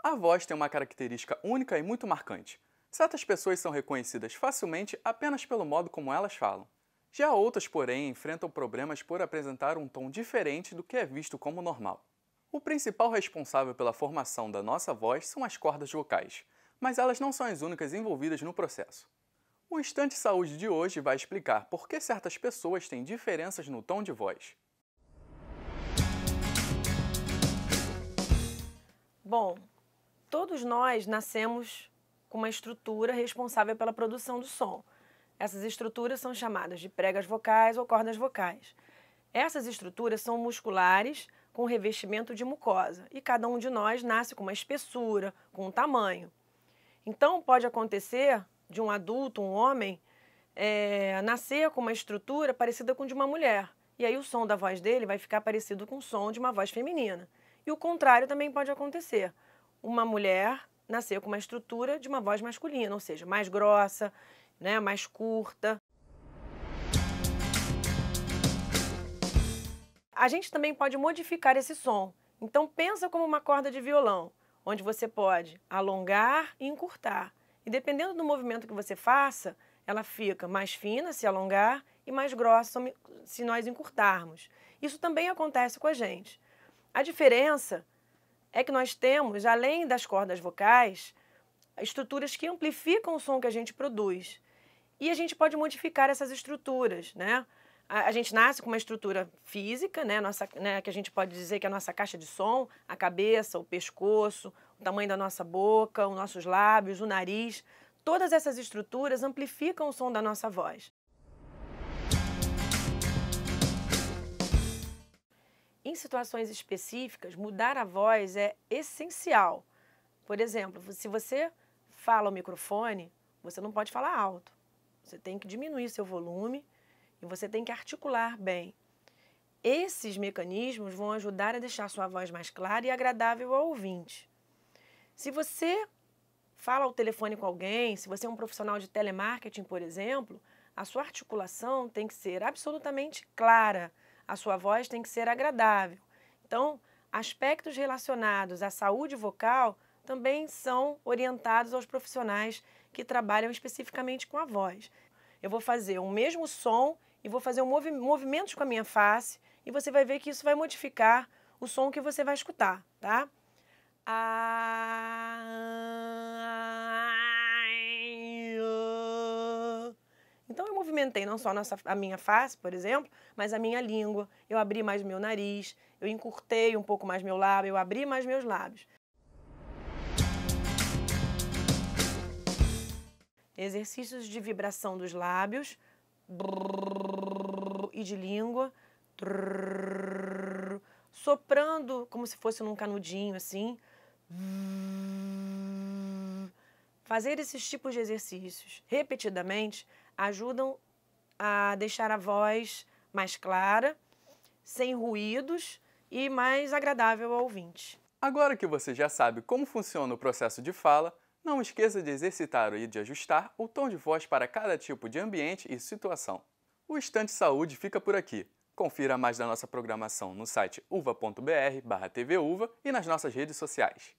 A voz tem uma característica única e muito marcante. Certas pessoas são reconhecidas facilmente apenas pelo modo como elas falam. Já outras, porém, enfrentam problemas por apresentar um tom diferente do que é visto como normal. O principal responsável pela formação da nossa voz são as cordas vocais, mas elas não são as únicas envolvidas no processo. O Instante Saúde de hoje vai explicar por que certas pessoas têm diferenças no tom de voz. Bom, todos nós nascemos com uma estrutura responsável pela produção do som. Essas estruturas são chamadas de pregas vocais ou cordas vocais. Essas estruturas são musculares com revestimento de mucosa e cada um de nós nasce com uma espessura, com um tamanho. Então pode acontecer de um adulto, um homem, nascer com uma estrutura parecida com de uma mulher. E aí o som da voz dele vai ficar parecido com o som de uma voz feminina. E o contrário também pode acontecer. Uma mulher nascer com uma estrutura de uma voz masculina, ou seja, mais grossa, né, mais curta. A gente também pode modificar esse som. Então pensa como uma corda de violão, onde você pode alongar e encurtar. E dependendo do movimento que você faça, ela fica mais fina se alongar e mais grossa se nós encurtarmos. Isso também acontece com a gente. A diferença é que nós temos, além das cordas vocais, estruturas que amplificam o som que a gente produz. E a gente pode modificar essas estruturas, né? A gente nasce com uma estrutura física, né, que a gente pode dizer que é a nossa caixa de som, a cabeça, o pescoço, o tamanho da nossa boca, os nossos lábios, o nariz. Todas essas estruturas amplificam o som da nossa voz. Em situações específicas, mudar a voz é essencial. Por exemplo, se você fala ao microfone, você não pode falar alto. Você tem que diminuir seu volume e você tem que articular bem. Esses mecanismos vão ajudar a deixar sua voz mais clara e agradável ao ouvinte. Se você fala ao telefone com alguém, se você é um profissional de telemarketing, por exemplo, a sua articulação tem que ser absolutamente clara, a sua voz tem que ser agradável. Então, aspectos relacionados à saúde vocal também são orientados aos profissionais que trabalham especificamente com a voz. Eu vou fazer o mesmo som e vou fazer movimentos com a minha face e você vai ver que isso vai modificar o som que você vai escutar, tá? Então eu movimentei não só a minha face, por exemplo, mas a minha língua. Eu abri mais meu nariz, eu encurtei um pouco mais meu lábio, eu abri mais meus lábios. Exercícios de vibração dos lábios e de língua, soprando como se fosse num canudinho assim. Fazer esses tipos de exercícios repetidamente ajudam a deixar a voz mais clara, sem ruídos e mais agradável ao ouvinte. Agora que você já sabe como funciona o processo de fala, não esqueça de exercitar e de ajustar o tom de voz para cada tipo de ambiente e situação. O Instante Saúde fica por aqui. Confira mais da nossa programação no site uva.br/tvuva e nas nossas redes sociais.